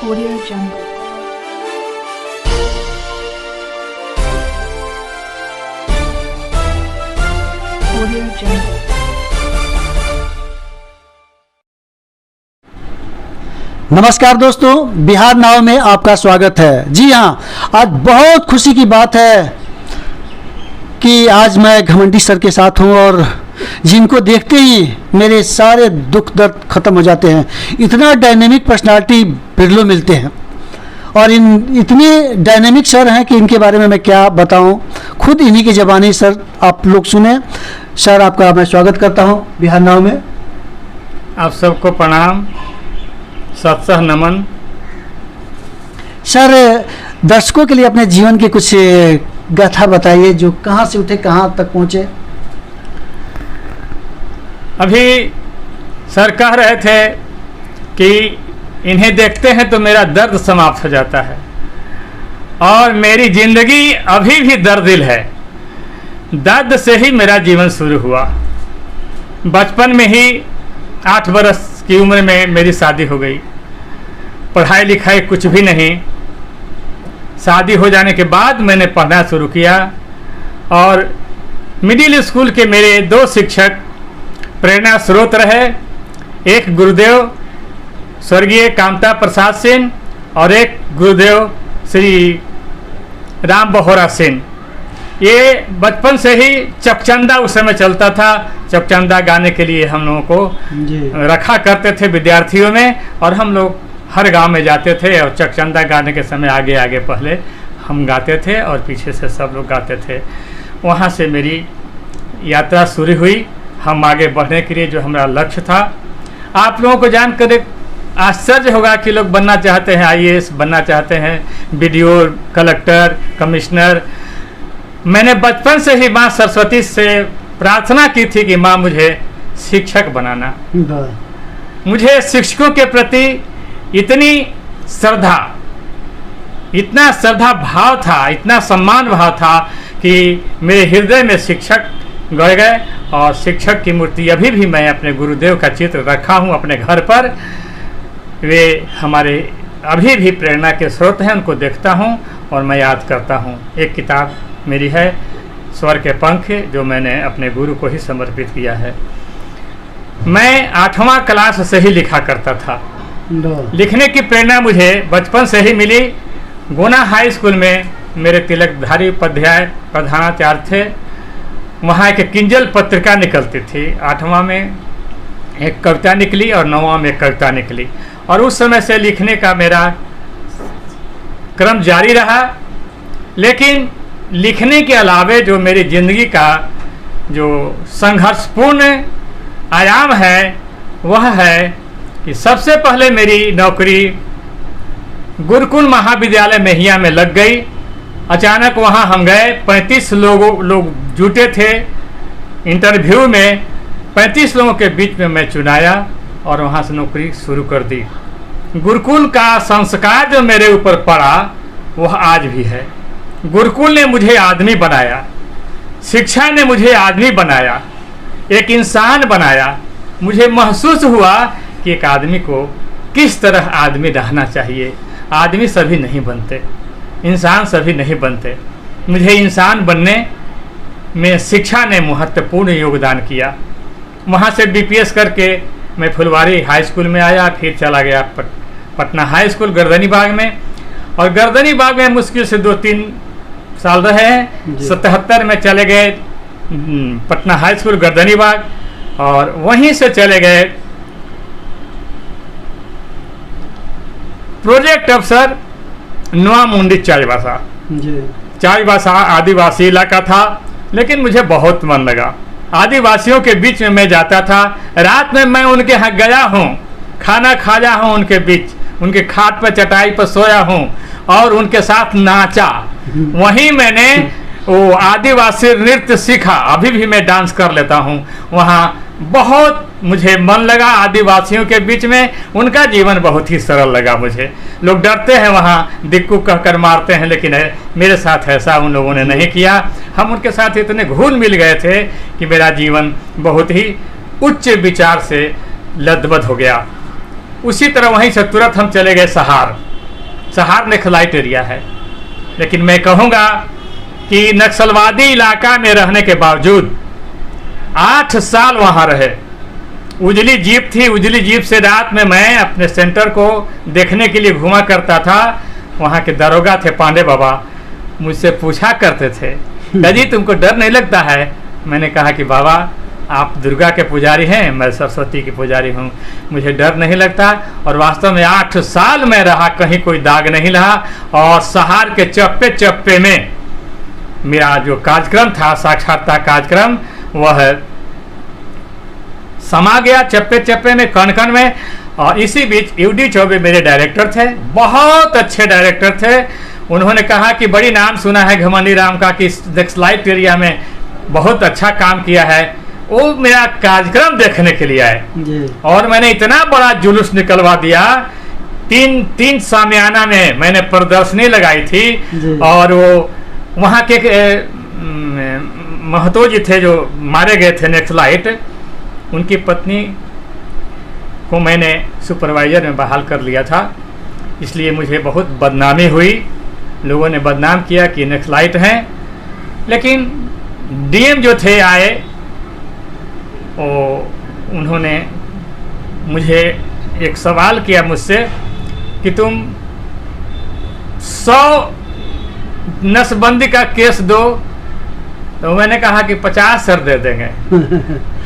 Audio Jungle. Audio Jungle. नमस्कार दोस्तों, बिहार नाव में आपका स्वागत है। जी हाँ, आज बहुत खुशी की बात है कि आज मैं घमंडी सर के साथ हूँ और जिनको देखते ही मेरे सारे दुख दर्द खत्म हो जाते हैं। इतना डायनेमिक पर्सनालिटी बिरलो मिलते हैं और इतने डायनेमिक सर हैं कि इनके बारे में मैं क्या बताऊं। खुद इन्हीं की ज़बानी सर आप लोग सुने। सर, आपका मैं स्वागत करता हूं बिहार नाव में। आप सबको प्रणाम, सत्सह नमन। सर, दर्शकों के लिए अपने जीवन की कुछ गाथा बताइए, जो कहाँ से उठे कहाँ तक पहुँचे। अभी सर कह रहे थे कि इन्हें देखते हैं तो मेरा दर्द समाप्त हो जाता है, और मेरी जिंदगी अभी भी दर्दिल है। दर्द से ही मेरा जीवन शुरू हुआ। बचपन में ही 8 बरस की उम्र में मेरी शादी हो गई। पढ़ाई लिखाई कुछ भी नहीं। शादी हो जाने के बाद मैंने पढ़ना शुरू किया, और मिडिल स्कूल के मेरे 2 शिक्षक प्रेरणा स्रोत रहे। एक गुरुदेव स्वर्गीय कामता प्रसाद सेन और एक गुरुदेव श्री राम बहोरा सेन। ये बचपन से ही चकचंदा उस समय चलता था। चकचंदा गाने के लिए हम लोगों को रखा करते थे विद्यार्थियों में, और हम लोग हर गांव में जाते थे और चकचंदा गाने के समय आगे आगे पहले हम गाते थे और पीछे से सब लोग गाते थे। वहाँ से मेरी यात्रा शुरू हुई हम आगे बढ़ने के लिए, जो हमारा लक्ष्य था। आप लोगों को जानकर एक आश्चर्य होगा कि लोग बनना चाहते हैं, IAS बनना चाहते हैं, BDO, कलेक्टर, कमिश्नर। मैंने बचपन से ही माँ सरस्वती से प्रार्थना की थी कि माँ मुझे शिक्षक बनाना। मुझे शिक्षकों के प्रति इतनी श्रद्धा, इतना श्रद्धा भाव था, इतना सम्मान भाव था कि मेरे हृदय में शिक्षक गड़ गए। और शिक्षक की मूर्ति अभी भी मैं अपने गुरुदेव का चित्र रखा हूँ अपने घर पर। वे हमारे अभी भी प्रेरणा के स्रोत हैं, उनको देखता हूँ और मैं याद करता हूँ। एक किताब मेरी है स्वर के पंख, जो मैंने अपने गुरु को ही समर्पित किया है। मैं 8वां क्लास से ही लिखा करता था। लिखने की प्रेरणा मुझे बचपन से ही मिली। गुना हाई स्कूल में मेरे तिलकधारी उपाध्याय प्रधानाचार्य थे। वहाँ एक किंजल पत्रिका निकलती थी। 8वां में एक कविता निकली और 9वां में एक कविता निकली, और उस समय से लिखने का मेरा क्रम जारी रहा। लेकिन लिखने के अलावे जो मेरी ज़िंदगी का जो संघर्षपूर्ण आयाम है वह है कि सबसे पहले मेरी नौकरी गुरुकुल महाविद्यालय मेहिया में लग गई। अचानक वहाँ हम गए। 35 लोग जुटे थे इंटरव्यू में। 35 लोगों के बीच में मैं चुनाया और वहाँ से नौकरी शुरू कर दी। गुरुकुल का संस्कार जो मेरे ऊपर पड़ा वह आज भी है। गुरुकुल ने मुझे आदमी बनाया, शिक्षा ने मुझे आदमी बनाया, एक इंसान बनाया। मुझे महसूस हुआ कि एक आदमी को किस तरह आदमी रहना चाहिए। आदमी सभी नहीं बनते, इंसान सभी नहीं बनते। मुझे इंसान बनने में शिक्षा ने महत्वपूर्ण योगदान किया। वहाँ से BPS करके मैं फुलवारी हाई स्कूल में आया, फिर चला गया पटना हाई स्कूल गर्दनी बाग में, और गर्दनी बाग में मुश्किल से 2-3 साल रहे हैं। 77 में चले गए पटना हाई स्कूल गर्दनी बाग, और वहीं से चले गए प्रोजेक्ट अफसर नवा मुंडी चाईबासा। चाईबासा आदिवासी इलाका था, लेकिन मुझे बहुत मन लगा। आदिवासियों के बीच में मैं जाता था। रात में मैं उनके यहाँ गया हूँ, खाना खाया हूँ उनके बीच, उनके खाट पर चटाई पर सोया हूँ और उनके साथ नाचा। वहीं मैंने वो आदिवासी नृत्य सीखा। अभी भी मैं डांस कर लेता हूँ। वहाँ बहुत मुझे मन लगा आदिवासियों के बीच में। उनका जीवन बहुत ही सरल लगा मुझे। लोग डरते हैं वहाँ, दिक्कू कहकर मारते हैं, लेकिन मेरे साथ ऐसा उन लोगों ने नहीं किया। हम उनके साथ इतने घुल मिल गए थे कि मेरा जीवन बहुत ही उच्च विचार से लदबद हो गया। उसी तरह वहीं से तुरंत हम चले गए सहार। सहार नक्सलाइट एरिया है, लेकिन मैं कहूँगा कि नक्सलवादी इलाका में रहने के बावजूद 8 साल वहाँ रहे। उजली जीप थी, उजली जीप से रात में मैं अपने सेंटर को देखने के लिए घुमा करता था। वहाँ के दरोगा थे पांडे बाबा, मुझसे पूछा करते थे, दादी तुमको डर नहीं लगता है? मैंने कहा कि बाबा आप दुर्गा के पुजारी हैं, मैं सरस्वती की पुजारी हूँ, मुझे डर नहीं लगता। और वास्तव में 8 साल में रहा, कहीं कोई दाग नहीं रहा। और सहार के चप्पे चप्पे में मेरा जो कार्यक्रम था, साक्षात्कार कार्यक्रम, वह समा गया चप्पे चप्पे में, कण कण में। और इसी बीच यूडी चौबे मेरे डायरेक्टर थे, बहुत अच्छे डायरेक्टर थे। उन्होंने कहा कि बड़ी नाम सुना है घमंडी राम का कि नक्सलाइट एरिया में बहुत अच्छा काम किया है। वो मेरा कार्यक्रम देखने के लिए आए और मैंने इतना बड़ा जुलूस निकलवा दिया। तीन सामियाना में मैंने प्रदर्शनी लगाई थी। और वो वहाँ के महतो जी थे जो मारे गए थे नक्सलाइट, उनकी पत्नी को मैंने सुपरवाइजर में बहाल कर लिया था। इसलिए मुझे बहुत बदनामी हुई, लोगों ने बदनाम किया कि नक्सलाइट हैं। लेकिन डीएम जो थे आए, उन्होंने मुझे एक सवाल किया मुझसे कि तुम 100 नसबंदी का केस दो। तो मैंने कहा कि 50 सर दे देंगे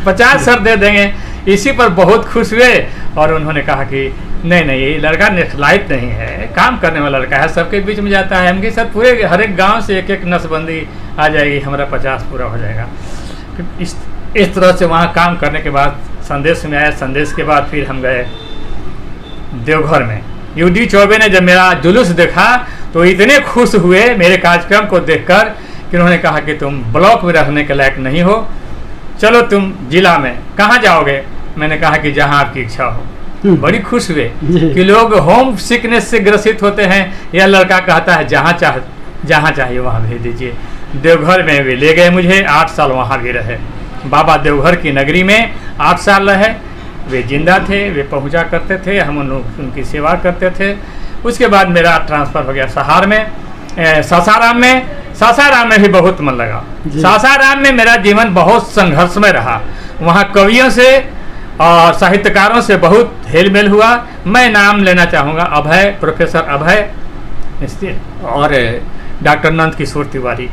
50 सर दे देंगे। इसी पर बहुत खुश हुए और उन्होंने कहा कि नहीं नहीं, ये लड़का नक्सलाइट नहीं है, काम करने वाला लड़का है, सबके बीच में जाता है। हमके सर पूरे हर एक गांव से एक नसबंदी आ जाएगी, हमारा 50 पूरा हो जाएगा। इस तरह से वहाँ काम करने के बाद संदेश में आया। संदेश के बाद फिर हम गए देवघर में। यूडी चौबे ने जब मेरा जुलूस देखा तो इतने खुश हुए मेरे कार्यक्रम को देखकर कि उन्होंने कहा कि तुम ब्लॉक में रहने के लायक नहीं हो, चलो तुम जिला में। कहाँ जाओगे? मैंने कहा कि जहाँ आपकी इच्छा हो। बड़ी खुश हुए कि लोग होम सिकनेस से ग्रसित होते हैं। यह लड़का कहता है जहाँ चाहिए वहाँ भेज दीजिए। देवघर में भी ले गए मुझे, 8 साल वहाँ भी रहे। बाबा देवघर की नगरी में 8 साल रहे। वे जिंदा थे, वे पहुँचा करते थे, हम उनकी सेवा करते थे। उसके बाद मेरा ट्रांसफ़र हो गया सहार में, सासाराम में। सासाराम में भी बहुत मन लगा। सासाराम में मेरा जीवन बहुत संघर्षमय रहा। वहाँ कवियों से और साहित्यकारों से बहुत हेलमेल हुआ। मैं नाम लेना चाहूँगा अभय, प्रोफेसर अभय और डॉक्टर नंद किशोर तिवारी।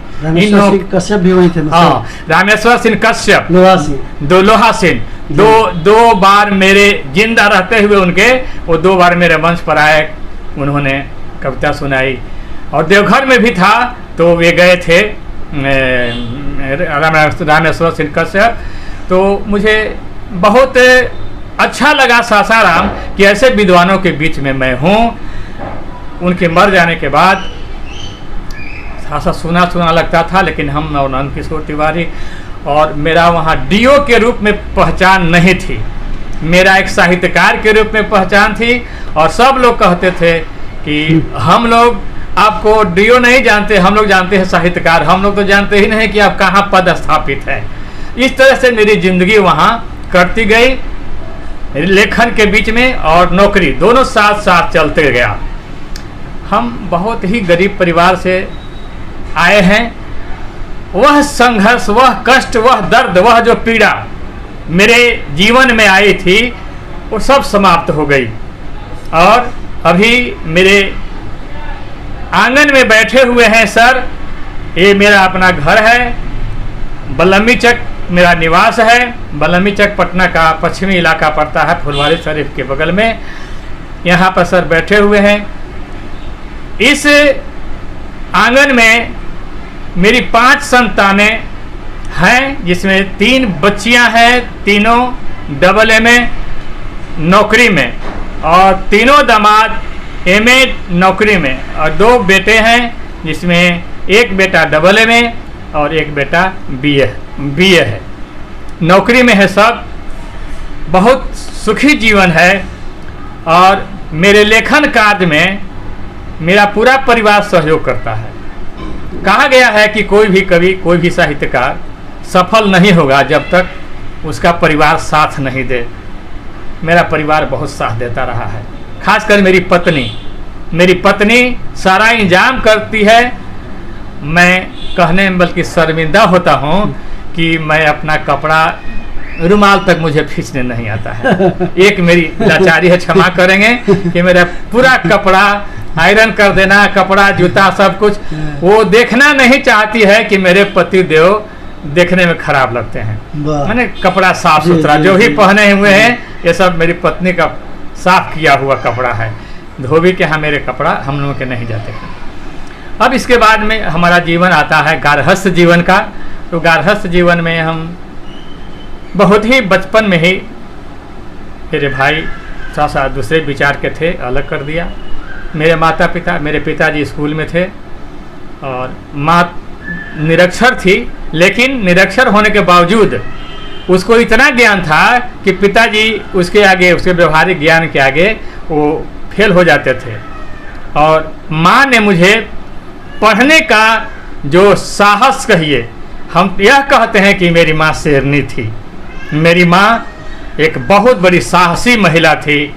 कश्यप भी वही थे। हाँ, रामेश्वर सिंह कश्यप, लोहा सिंह, दो बार मेरे जिंदा रहते हुए उनके वो 2 बार मेरे मंच पर आए, उन्होंने कविता सुनाई। और देवघर में भी था तो वे गए थे रामेश्वर सिंह कश्यप। तो मुझे बहुत अच्छा लगा सासाराम कि ऐसे विद्वानों के बीच में मैं हूँ। उनके मर जाने के बाद खासा सुना लगता था, लेकिन हम और नंद किशोर तिवारी और मेरा वहाँ डीओ के रूप में पहचान नहीं थी, मेरा एक साहित्यकार के रूप में पहचान थी। और सब लोग कहते थे कि हम लोग आपको डीओ नहीं जानते, हम लोग जानते हैं साहित्यकार, हम लोग तो जानते ही नहीं कि आप कहाँ पद स्थापित है। इस तरह से मेरी जिंदगी वहाँ कटती गई, लेखन के बीच में और नौकरी, दोनों साथ साथ चलते गया। हम बहुत ही गरीब परिवार से आए हैं। वह संघर्ष, वह कष्ट, वह दर्द, वह जो पीड़ा मेरे जीवन में आई थी वो सब समाप्त हो गई। और अभी मेरे आंगन में बैठे हुए हैं सर। ये मेरा अपना घर है, बलम्मी चक मेरा निवास है। बलम्मी चक पटना का पश्चिमी इलाका पड़ता है, फुलवारी शरीफ के बगल में। यहाँ पर सर बैठे हुए हैं। इस आंगन में मेरी 5 संतानें हैं, जिसमें 3 बच्चियां हैं, तीनों AA नौकरी में, और तीनों दामाद MA नौकरी में, और 2 बेटे हैं, जिसमें एक बेटा AA में और एक बेटा BA है, नौकरी में है। सब बहुत सुखी जीवन है। और मेरे लेखन कार्य में मेरा पूरा परिवार सहयोग करता है। कहा गया है कि कोई भी कवि, कोई भी साहित्यकार सफल नहीं होगा जब तक उसका परिवार साथ नहीं दे। मेरा परिवार बहुत साथ देता रहा है, खासकर मेरी पत्नी। मेरी पत्नी सारा इंतजाम करती है। मैं कहने में बल्कि शर्मिंदा होता हूँ कि मैं अपना कपड़ा रुमाल तक मुझे खींचने नहीं आता है। एक मेरी लाचारी है, क्षमा करेंगे, कि मेरा पूरा कपड़ा आयरन कर देना, कपड़ा जूता सब कुछ, वो देखना नहीं चाहती है कि मेरे पति देव देखने में खराब लगते हैं। मैंने कपड़ा साफ सुथरा जो भी पहने हुए हैं ये सब मेरी पत्नी का साफ किया हुआ कपड़ा है। धोबी के यहाँ मेरे कपड़ा हम लोगों के नहीं जाते हैं। अब इसके बाद में हमारा जीवन आता है गारहस्थ जीवन का। तो गारहस्थ जीवन में हम बहुत ही बचपन में ही, मेरे भाई थोड़ा दूसरे विचार के थे, अलग कर दिया। मेरे माता पिता, मेरे पिताजी स्कूल में थे और माँ निरक्षर थी, लेकिन निरक्षर होने के बावजूद उसको इतना ज्ञान था कि पिताजी उसके आगे, उसके व्यवहारिक ज्ञान के आगे वो फेल हो जाते थे। और माँ ने मुझे पढ़ने का जो साहस कहिए, हम यह कहते हैं कि मेरी माँ शेरनी थी। मेरी माँ एक बहुत बड़ी साहसी महिला थी,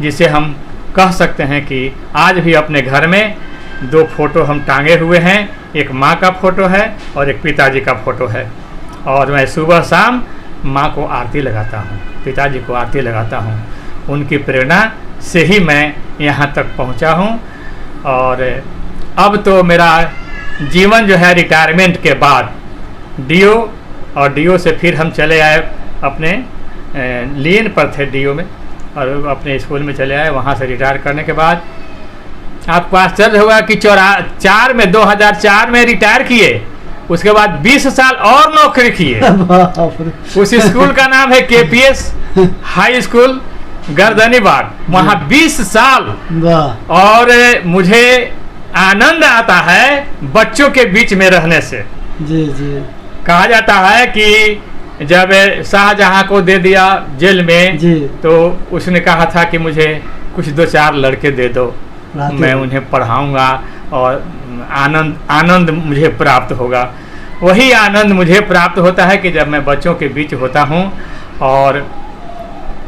जिसे हम कह सकते हैं कि आज भी अपने घर में 2 फोटो हम टांगे हुए हैं। एक माँ का फोटो है और एक पिताजी का फोटो है। और मैं सुबह शाम माँ को आरती लगाता हूँ, पिताजी को आरती लगाता हूँ। उनकी प्रेरणा से ही मैं यहाँ तक पहुँचा हूँ। और अब तो मेरा जीवन जो है रिटायरमेंट के बाद डीओ, और डीओ से फिर हम चले आए अपने लीन पर थे डीओ में, और अपने स्कूल में चले आए। वहाँ से रिटायर करने के बाद आपको आश्चर्य होगा कि 2004 में रिटायर किए। उसके बाद 20 साल और नौकरी किए। उस स्कूल का नाम है केपीएस हाई स्कूल गर्दनीबाग, वहाँ 20 साल। और मुझे आनंद आता है बच्चों के बीच में रहने से। जी जी। कहा जाता है कि जब शाहजहां को दे दिया जेल में जी, तो उसने कहा था कि मुझे कुछ 2-4 लड़के दे दो, मैं उन्हें पढ़ाऊंगा और आनंद मुझे प्राप्त होगा। वही आनंद मुझे प्राप्त होता है कि जब मैं बच्चों के बीच होता हूँ। और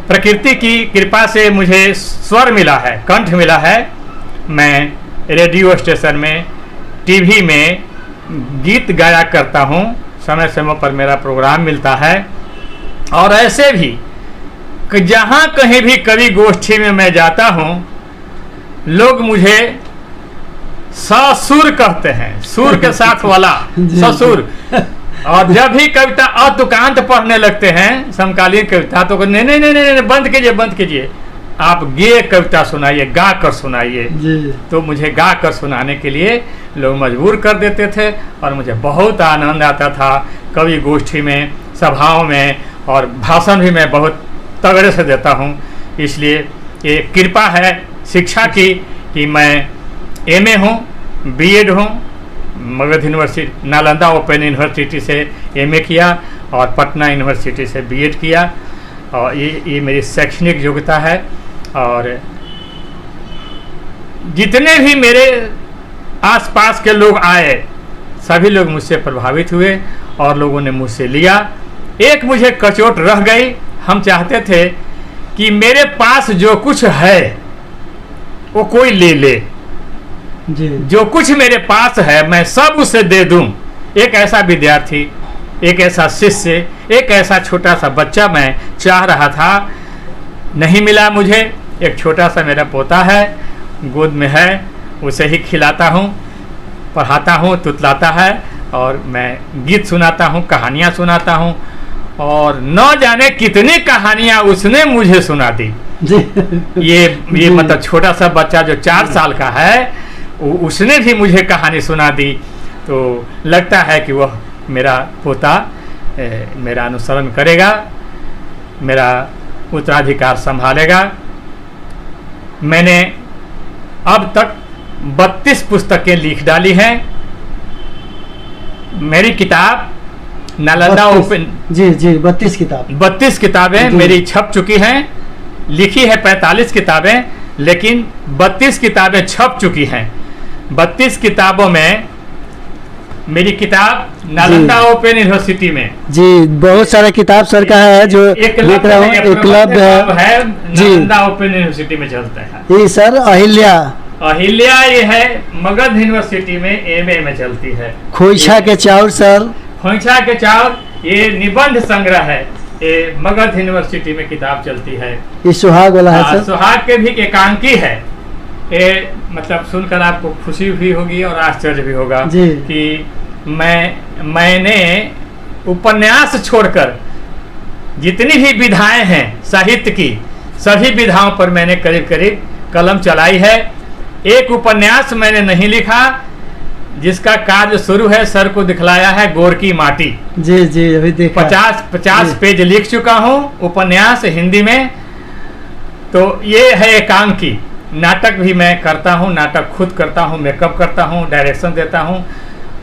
प्रकृति की कृपा से मुझे स्वर मिला है, कंठ मिला है। मैं रेडियो स्टेशन में, टीवी में गीत गाया करता हूँ, समय समय पर मेरा प्रोग्राम मिलता है। और ऐसे भी कि जहाँ कहीं भी कवि गोष्ठी में मैं जाता हूँ, लोग मुझे ससुर कहते हैं, सुर के साथ वाला ससुर। और जब भी कविता अतुकांत पढ़ने लगते हैं, समकालीन कविता, तो नहीं नहीं नहीं नहीं बंद कीजिए, बंद कीजिए, आप गे कविता सुनाइए, गा कर सुनाइए। तो मुझे गा कर सुनाने के लिए लोग मजबूर कर देते थे और मुझे बहुत आनंद आता था कवि गोष्ठी में, सभाओं में। और भाषण भी मैं बहुत तगड़े से देता हूँ। इसलिए ये कृपा है शिक्षा की कि मैं एमए हूँ, बीएड हूँ, Magadh university, Nalanda open university से एमए किया और पटना यूनिवर्सिटी से बीएड किया। और ये मेरी शैक्षणिक योग्यता है। और जितने भी मेरे आसपास के लोग आए, सभी लोग मुझसे प्रभावित हुए और लोगों ने मुझसे लिया। एक मुझे कचोट रह गई, हम चाहते थे कि मेरे पास जो कुछ है वो कोई ले ले जी। जो कुछ मेरे पास है मैं सब उसे दे दूं। एक ऐसा विद्यार्थी, एक ऐसा शिष्य, एक ऐसा छोटा सा बच्चा मैं चाह रहा था, नहीं मिला मुझे। एक छोटा सा मेरा पोता है, गोद में है, उसे ही खिलाता हूँ, पढ़ाता हूँ, तुतलाता है और मैं गीत सुनाता हूँ, कहानियाँ सुनाता हूँ। और न जाने कितनी कहानियाँ उसने मुझे सुना दी जी। ये मतलब छोटा सा बच्चा जो 4 साल का है, उसने भी मुझे कहानी सुना दी। तो लगता है कि वह मेरा पोता मेरा अनुसरण करेगा, मेरा उत्तराधिकार संभालेगा। मैंने अब तक 32 पुस्तकें लिख डाली हैं। मेरी किताब नालंदा ओपन जी 32 किताबें मेरी छप चुकी हैं। लिखी है 45 किताबें, लेकिन 32 किताबें छप चुकी हैं। 32 किताबों में मेरी किताब नालंदा ओपन यूनिवर्सिटी में जी, बहुत सारा किताब सर का है जो देख रहा हूँ, एक क्लब है जी, नालंदा ओपन यूनिवर्सिटी में चलता है। ये सर अहिल्या अहिल्या ये है मगध यूनिवर्सिटी में एमए में चलती है। खोइछा के चाउर सर। खोइछा के चाउर ये निबंध संग्रह है, ये मगध यूनिवर्सिटी में किताब चलती है। ये सुहाग वाला है सर। सुहाग के भी एकांकी है। ये मतलब सुनकर आपको खुशी भी होगी और आश्चर्य भी होगा जी। कि मैंने उपन्यास छोड़कर जितनी भी विधाएं हैं साहित्य की, सभी विधाओं पर मैंने करीब करीब कलम चलाई है। एक उपन्यास मैंने नहीं लिखा जिसका कार्य शुरू है, सर को दिखलाया है, गोर की माटी। जी जी, अभी देखा। 50 पेज लिख चुका हूँ उपन्यास हिंदी में। तो ये है एकांकी। नाटक भी मैं करता हूँ, नाटक खुद करता हूँ, मेकअप करता हूँ, डायरेक्शन देता हूँ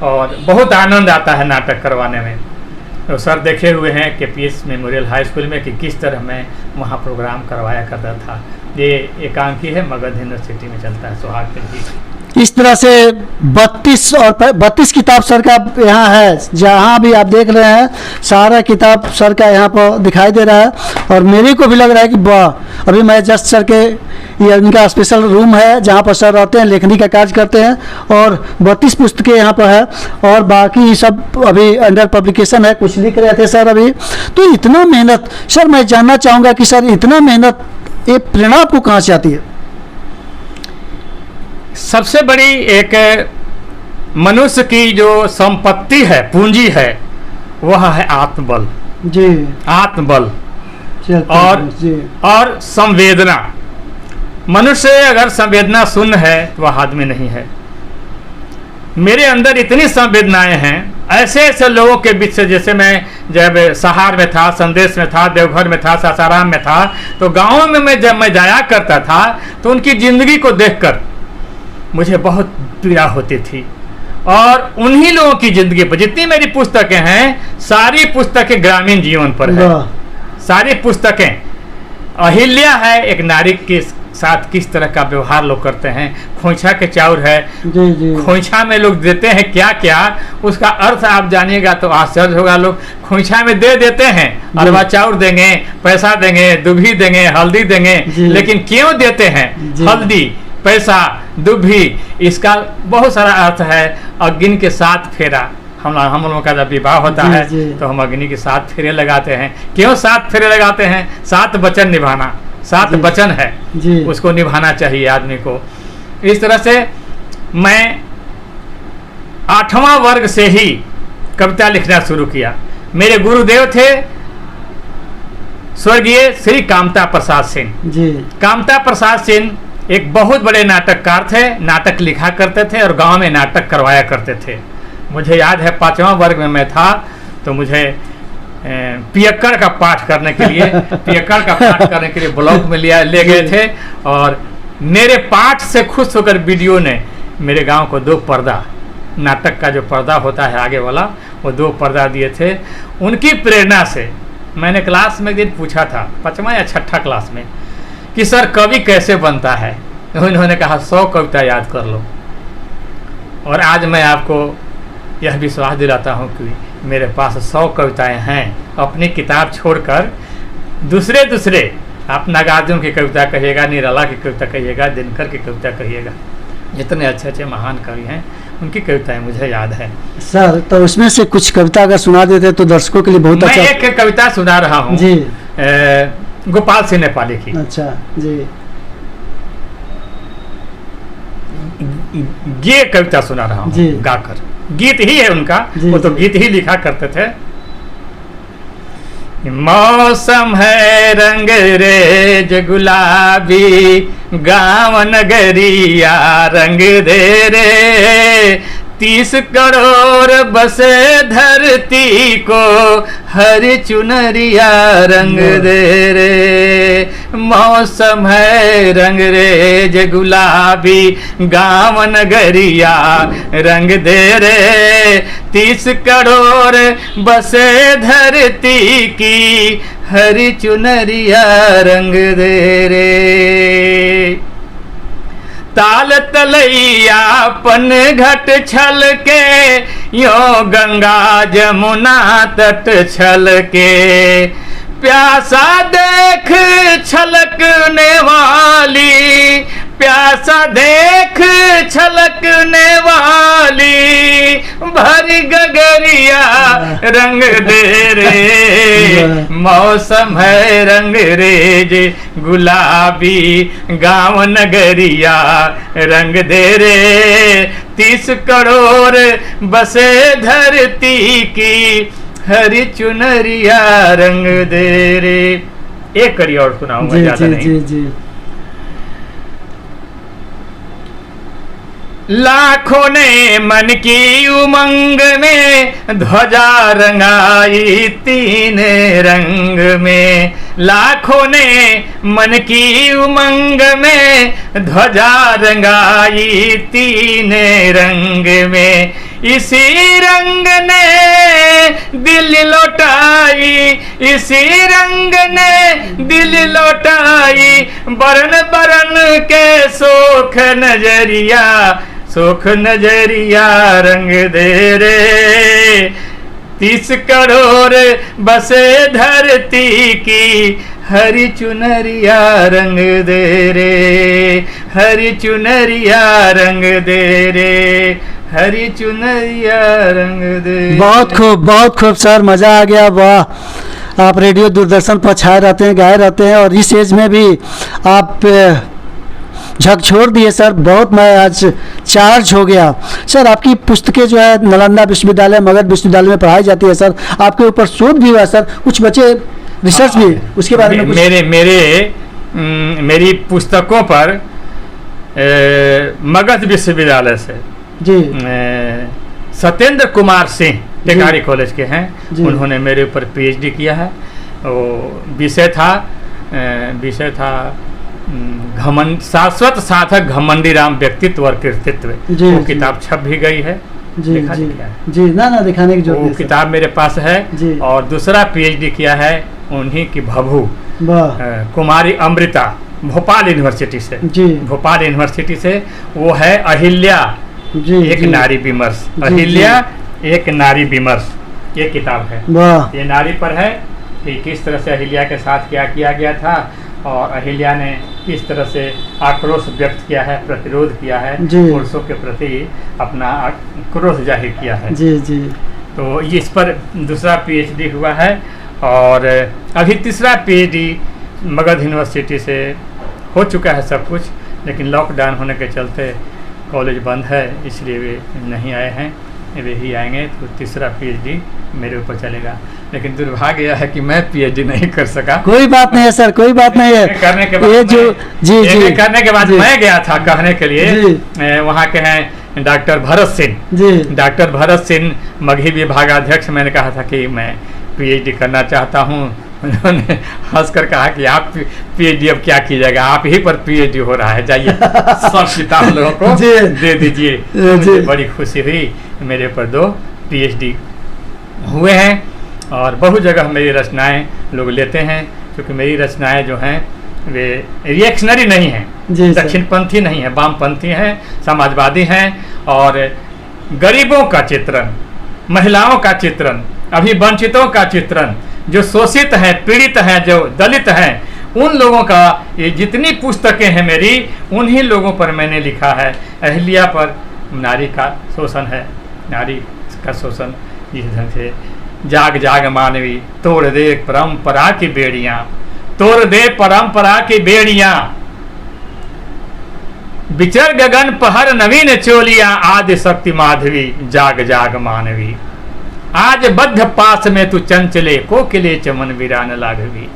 और बहुत आनंद आता है नाटक करवाने में। तो सर देखे हुए हैं KPS मेमोरियल हाई स्कूल में कि किस तरह मैं वहाँ प्रोग्राम करवाया करता था। ये एकांकी है, मगध यूनिवर्सिटी में चलता है, सुहाग के भी। इस तरह से 32 किताब सर का यहाँ है। जहाँ भी आप देख रहे हैं सारा किताब सर का यहाँ पर दिखाई दे रहा है। और मेरे को भी लग रहा है कि वाह, अभी मैं जस्ट सर के ये इनका स्पेशल रूम है जहाँ पर सर रहते हैं, लेखनी का कार्य करते हैं। और 32 पुस्तकें यहाँ पर है और बाकी सब अभी अंडर पब्लिकेशन है। कुछ लिख रहे थे सर अभी। तो इतना मेहनत सर, मैं जानना चाहूँगा कि सर इतना मेहनत, ये प्रेरणा आपको कहाँ से आती है? सबसे बड़ी एक मनुष्य की जो संपत्ति है, पूंजी है, वह है आत्मबल। जी, आत्मबल जी। और संवेदना। मनुष्य अगर संवेदना शून्य है तो वह आदमी नहीं है। मेरे अंदर इतनी संवेदनाएं हैं ऐसे ऐसे लोगों के बीच से। जैसे मैं जब सहार में था, संदेश में था, देवघर में था, सासाराम में था, तो गाँव में जब मैं जाया करता था तो उनकी जिंदगी को देखकर मुझे बहुत पीड़ा होती थी। और उन्हीं लोगों की जिंदगी पर जितनी मेरी पुस्तकें हैं, सारी पुस्तकें ग्रामीण जीवन पर है। सारी पुस्तकें। अहिल्या है, एक नारी के साथ किस तरह का व्यवहार लोग करते हैं। खोइछा के चाउर है, जी जी। खोइछा में लोग देते हैं क्या क्या, उसका अर्थ आप जानिएगा तो आश्चर्य होगा। लोग खोइछा में दे देते हैं, अरवा चाउर देंगे, पैसा देंगे, दुभी देंगे, हल्दी देंगे, लेकिन क्यों देते हैं हल्दी, पैसा, दुभी? इसका बहुत सारा अर्थ है। अग्नि के 7 फेरा, हम लोगों का जब विवाह होता है तो हम अग्नि के 7 फेरे लगाते हैं। क्यों 7 फेरे लगाते हैं? 7 वचन निभाना, 7 वचन है, उसको निभाना चाहिए आदमी को। इस तरह से मैं 8वां वर्ग से ही कविता लिखना शुरू किया। मेरे गुरुदेव थे स्वर्गीय श्री कामता प्रसाद सिंह जी। कामता प्रसाद सिंह एक बहुत बड़े नाटककार थे, नाटक लिखा करते थे और गांव में नाटक करवाया करते थे। मुझे याद है 5वां वर्ग में मैं था तो मुझे पियक्कड़ का पाठ करने के लिए ब्लॉक में ले गए थे। और मेरे पाठ से खुश होकर वीडियो ने मेरे गांव को 2 पर्दा, नाटक का जो पर्दा होता है आगे वाला, वो 2 पर्दा दिए थे। उनकी प्रेरणा से मैंने क्लास में एक दिन पूछा था, 5वां या 6ठा क्लास में, कि सर कवि कैसे बनता है? उन्होंने कहा 100 कविता याद कर लो। और आज मैं आपको यह विश्वास दिलाता हूँ कि मेरे पास 100 कविताएं हैं। अपनी किताब छोड़कर दूसरे आप नागार्जुन की कविता कहिएगा, निराला की कविता कहिएगा, दिनकर की कविता कहिएगा, जितने अच्छे अच्छे महान कवि हैं उनकी कविताएं मुझे याद है। सर तो उसमें से कुछ कविता अगर सुना देते तो दर्शकों के लिए बहुत अच्छा। मैं एक कविता सुना रहा हूँ जी, गोपाल सिंह नेपाली की। अच्छा जी। ये कविता सुना रहा हूँ गाकर। गीत ही है उनका, वो तो गीत ही लिखा करते थे। मौसम है रंग रेज गुलाबी, गाँव नगरिया रंग दे रे, 30 करोड़ बसे धरती को हर चुनरिया रंग दे रे। मौसम है रंग रेज गुलाबी, गाँव नगरिया रंग दे रे, 30 करोड़ बसे धरती की हर चुनरिया रंग दे रे। ताल तलैया पन घट छल के, यो गंगा जमुना तट छल के, प्यासा देख छलकने वाली, प्यासा देख छलकने वाली भरी गगरिया रंग दे रे, मौसम है रंग रेज गुलाबी गाँव नगरिया रंग दे रे, 30 करोड़ बसे धरती की हरी चुनरिया रंग दे रे। एक कड़ी और सुनाऊंगा, ज्यादा नहीं। जी जी। लाखों ने मन की उमंग में ध्वजा रंगाई 3 रंग में, लाखों ने मन की उमंग में ध्वजा रंगाई 3 रंग में, इसी रंग ने दिल लौटाई, इसी रंग ने दिल लौटाई, बरन बरन के सोख नजरिया, सोख नजरिया रंग दे रे, 30 करोड़ बसे धरती की हरी चुनरिया रंग दे रे, हरी चुनरिया रंग दे रे, हरी चुनरिया रंग दे। बहुत खूब सर, मज़ा आ गया। वाह, आप रेडियो दूरदर्शन पर छाए रहते हैं, गाए रहते हैं, और इस एज में भी आप झकझोर दिए सर। बहुत मैं आज चार्ज हो गया सर। आपकी पुस्तकें जो है नालंदा विश्वविद्यालय, मगध विश्वविद्यालय में पढ़ाई जाती है सर। आपके ऊपर शोध भी हुआ सर, कुछ बच्चे रिसर्च भी, उसके बारे में कुछ? मेरी पुस्तकों पर मगध विश्वविद्यालय से जी सत्येंद्र कुमार सिंह टेकारी कॉलेज के हैं, उन्होंने मेरे ऊपर पीएचडी किया है। वो विषय था घमंड शाश्वत साधक घमंडी राम व्यक्तित्व और कृतित्व। वो किताब छप भी गई है। जी जी जी, ना दिखाने की जरूरत वो किताब मेरे पास है। और दूसरा पीएचडी किया है उन्हीं की भभू कुमारी अमृता, भोपाल यूनिवर्सिटी से। भोपाल यूनिवर्सिटी से वो है अहिल्या एक नारी विमर्श, अहिल्या एक नारी विमर्श, ये किताब है। ये नारी पर है कि किस तरह से अहिल्या के साथ क्या किया गया था, और अहिल्या ने किस तरह से आक्रोश व्यक्त किया है, प्रतिरोध किया है, पुरुषों के प्रति अपना क्रोध जाहिर किया है। जी जी। तो इस पर दूसरा पीएचडी हुआ है, और अभी तीसरा पीएचडी मगध यूनिवर्सिटी से हो चुका है सब कुछ, लेकिन लॉकडाउन होने के चलते कॉलेज बंद है, इसलिए वे नहीं आए हैं। वे ही आएंगे तो तीसरा पीएचडी मेरे ऊपर चलेगा। लेकिन दुर्भाग्य है कि मैं पीएचडी नहीं कर सका। कोई बात नहीं है सर, कोई बात नहीं है। करने के बाद करने के बाद मैं गया था कहने के लिए, वहाँ के हैं डॉक्टर भरत सिंह। डॉक्टर भरत सिंह मगही विभागाध्यक्ष, मैंने कहा था कि मैं पीएचडी करना चाहता हूँ। उन्होंने हंसकर कहा कि आप पीएचडी अब क्या कीजिएगा, आप ही पर पीएचडी हो रहा है, जाइए सब किताब लोगों को दे दीजिए। मुझे बड़ी खुशी हुई, मेरे पर 2 पीएचडी हुए हैं, और बहुत जगह मेरी रचनाएं लोग लेते हैं, क्योंकि मेरी रचनाएं जो हैं वे रिएक्शनरी नहीं हैं, दक्षिणपंथी नहीं है, वामपंथी हैं, समाजवादी हैं, और गरीबों का चित्रण, महिलाओं का चित्रण, अभी वंचितों का चित्रण, जो शोषित हैं, पीड़ित हैं, जो दलित हैं, उन लोगों का, ये जितनी पुस्तकें हैं मेरी, उन्हीं लोगों पर मैंने लिखा है। अहिल्या पर नारी का शोषण है, नारी का शोषण जिस ढंग से, जाग जाग मानवी तोड़ दे परंपरा की बेड़ियां, तोड़ दे परंपरा की बेड़ियां, विचर गगन पहर नवीन चोलियां, आदि शक्ति माधवी जाग जाग मानवी, आज बद्ध पास में तू चंचले कोकिले चमन वीरान लाघवी,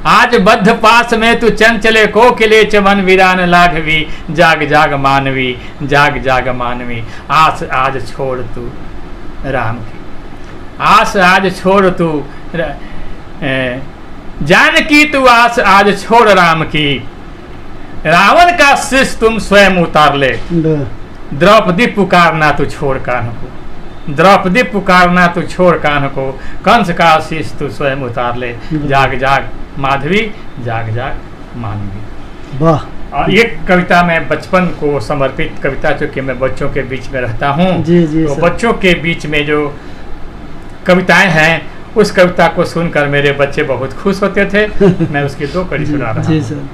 आज बद्ध पास में तू चंचले कोकिले चमन वीरान लाघवी, जाग जाग मानवी, जाग जाग मानवी, आस आज छोड़ तू राम की, आस आज छोड़ तू जान की, तू आस आज छोड़ राम की, रावण का शीश तुम स्वयं उतार ले, द्रौपदी पुकारना तू छोड़ कान्ह को, द्रौपदी पुकारना तू छोड़ कान्ह को, कंस का शीश तू स्वयं उतार ले, जाग जाग माधवी, जाग जाग मानवी। वाह। और ये कविता मैं बचपन को समर्पित कविता, चूँकि मैं बच्चों के बीच में रहता हूँ, तो बच्चों के बीच में जो कविताएं हैं, उस कविता को सुनकर मेरे बच्चे बहुत खुश होते थे। मैं उसकी 2 कड़ी सुना रहा हूँ।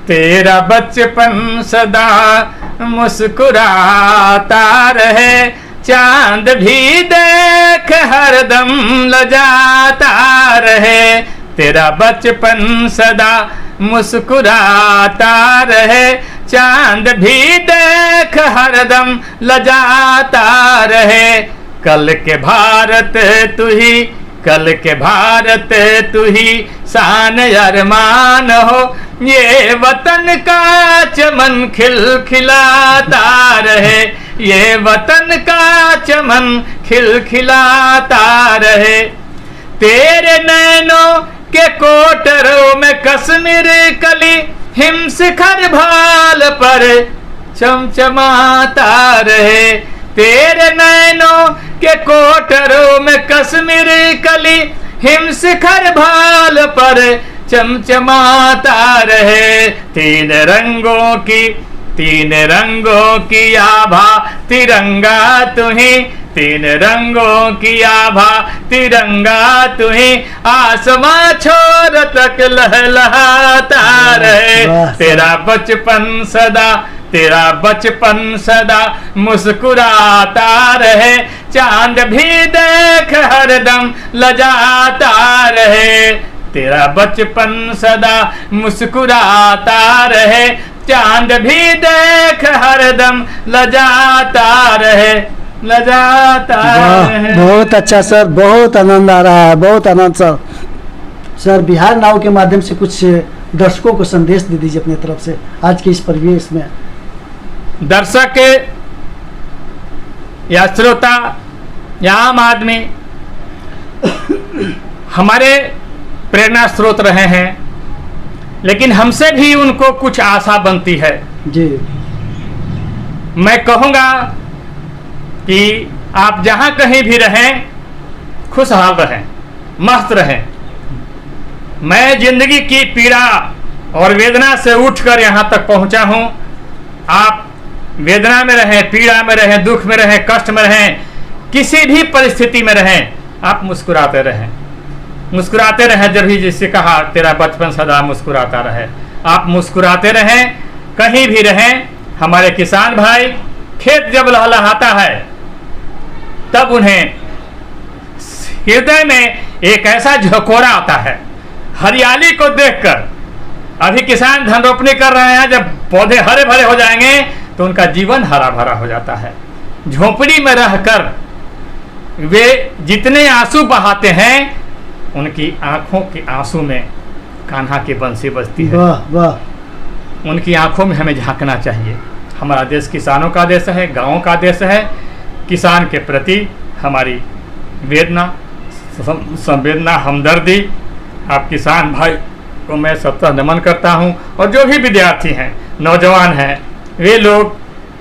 तेरा बचपन सदा मुस्कुराता रहे, चांद भी देख हरदम लजाता रहे। तेरा बचपन सदा मुस्कुराता रहे, चांद भी देख हरदम लजाता रहे। कल के भारत तू ही, कल के भारत तू ही शान अरमान हो, ये वतन का चमन खिलखिलाता रहे, ये वतन का चमन खिलखिलाता रहे। तेरे नैनों के कोटरों में कश्मीर कली हिम शिखर भाल पर चमचमाता रहे। तेरे नैनों के कोटरों में कश्मीर कली हिम शिखर भाल पर चमचमाता रहे। तीन रंगों की आभा तिरंगा तुम्हीं, तीन रंगों की आभा तिरंगा तुम्हीं, आसमां छोर तक लहलहाता रहे। तेरा बचपन सदा, तेरा बचपन सदा मुस्कुराता रहे, चांद भी देख हरदम लजाता रहे। तेरा बचपन सदा मुस्कुराता रहे, चांद भी देख हरदम लजाता रहे, लजाता रहे। बहुत अच्छा सर, बहुत आनंद आ रहा है, बहुत आनंद सर। सर बिहार नाव के माध्यम से कुछ दर्शकों को संदेश दे दीजिए अपनी तरफ से आज के इस परिवेश में। दर्शक या श्रोता या आम आदमी हमारे प्रेरणा स्रोत रहे हैं, लेकिन हमसे भी उनको कुछ आशा बनती है जी। मैं कहूँगा कि आप जहाँ कहीं भी रहें खुशहाल रहें, मस्त रहें। मैं जिंदगी की पीड़ा और वेदना से उठकर यहाँ तक पहुँचा हूँ। आप वेदना में रहें, पीड़ा में रहें, दुख में रहें, कष्ट में रहें, किसी भी परिस्थिति में रहें, आप मुस्कुराते रहें, मुस्कुराते रहें। जब भी जिससे कहा तेरा बचपन सदा मुस्कुराता रहे, आप मुस्कुराते रहें, कहीं भी रहें। हमारे किसान भाई खेत जब लहलहाता है तब उन्हें हृदय में एक ऐसा झकोरा आता है हरियाली को देखकर। अभी किसान धन रोपनी कर रहे हैं, जब पौधे हरे भरे हो जाएंगे तो उनका जीवन हरा भरा हो जाता है। झोपड़ी में रहकर वे जितने आंसू बहाते हैं, उनकी आंखों के आंसू में कान्हा की बंसी बजती है। वाह वाह। उनकी आंखों में हमें झांकना चाहिए। हमारा देश किसानों का देश है, गाँव का देश है। किसान के प्रति हमारी वेदना, संवेदना, हमदर्दी। आप किसान भाई को मैं सत्ता नमन करता हूँ। और जो भी विद्यार्थी हैं, नौजवान हैं, वे लोग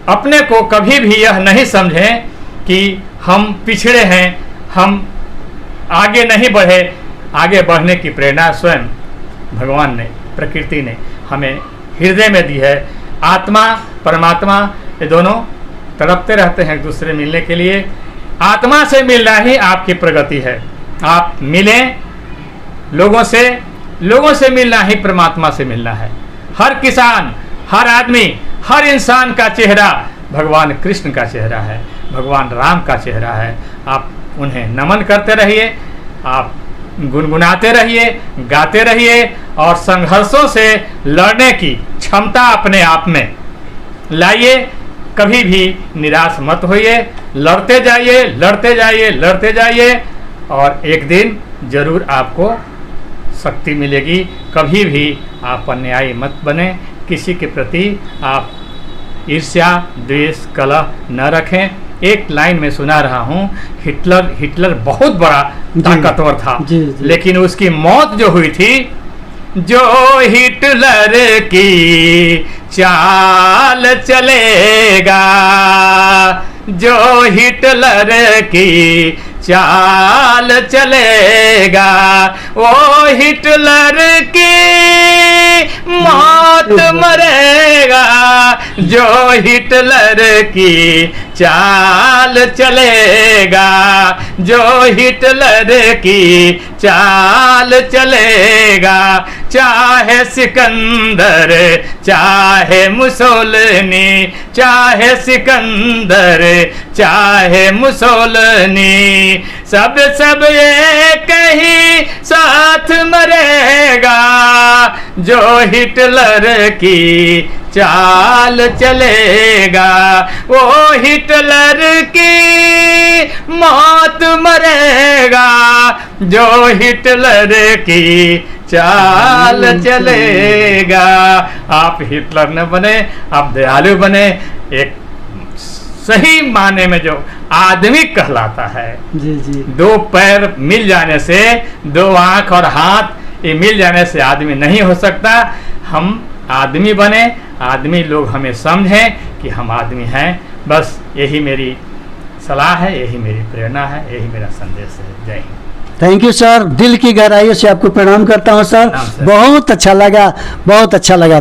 अपने को कभी भी यह नहीं समझें कि हम पिछड़े हैं, हम आगे नहीं बढ़े। आगे बढ़ने की प्रेरणा स्वयं भगवान ने, प्रकृति ने हमें हृदय में दी है। आत्मा परमात्मा ये दोनों तड़पते रहते हैं एक दूसरे मिलने के लिए। आत्मा से मिलना ही आपकी प्रगति है। आप मिलें लोगों से मिलना ही परमात्मा से मिलना है। हर किसान, हर आदमी, हर इंसान का चेहरा भगवान कृष्ण का चेहरा है, भगवान राम का चेहरा है। आप उन्हें नमन करते रहिए, आप गुनगुनाते रहिए, गाते रहिए और संघर्षों से लड़ने की क्षमता अपने आप में लाइए। कभी भी निराश मत होइए, लड़ते जाइए, लड़ते जाइए, लड़ते जाइए और एक दिन जरूर आपको शक्ति मिलेगी। कभी भी आप अन्यायी मत बने, किसी के प्रति आप ईर्ष्या, द्वेष, कलह न रखें। एक लाइन में सुना रहा हूँ, हिटलर बहुत बड़ा ताकतवर था, लेकिन उसकी मौत जो हुई थी, जो हिटलर की चाल चलेगा, जो हिटलर की चाल चलेगा, वो हिटलर की मौत मरेगा। जो हिटलर की चाल चलेगा, जो हिटलर की चाल चलेगा, चाहे सिकंदर चाहे मुसोलिनी, चाहे सिकंदर चाहे मुसोलिनी, सब एक ही साथ मरेगा, जो हिटलर की चाल चलेगा, वो हिटलर की मौत मरेगा, जो हिटलर की चाल चलेगा। आप हिटलर न बने, आप दयालु बने, एक सही माने में जो आदमी कहलाता है। जी जी। दो पैर मिल जाने से, दो आंख और हाथ ये मिल जाने से आदमी नहीं हो सकता। हम आदमी बने, आदमी लोग हमें समझें कि हम आदमी हैं। बस यही मेरी सलाह है, यही मेरी प्रेरणा है, यही मेरा संदेश है। जय हिंद। थैंक यू सर, दिल की गहराइयों से आपको प्रणाम करता हूँ सर। प्रणाम सर। बहुत अच्छा लगा, बहुत अच्छा लगा।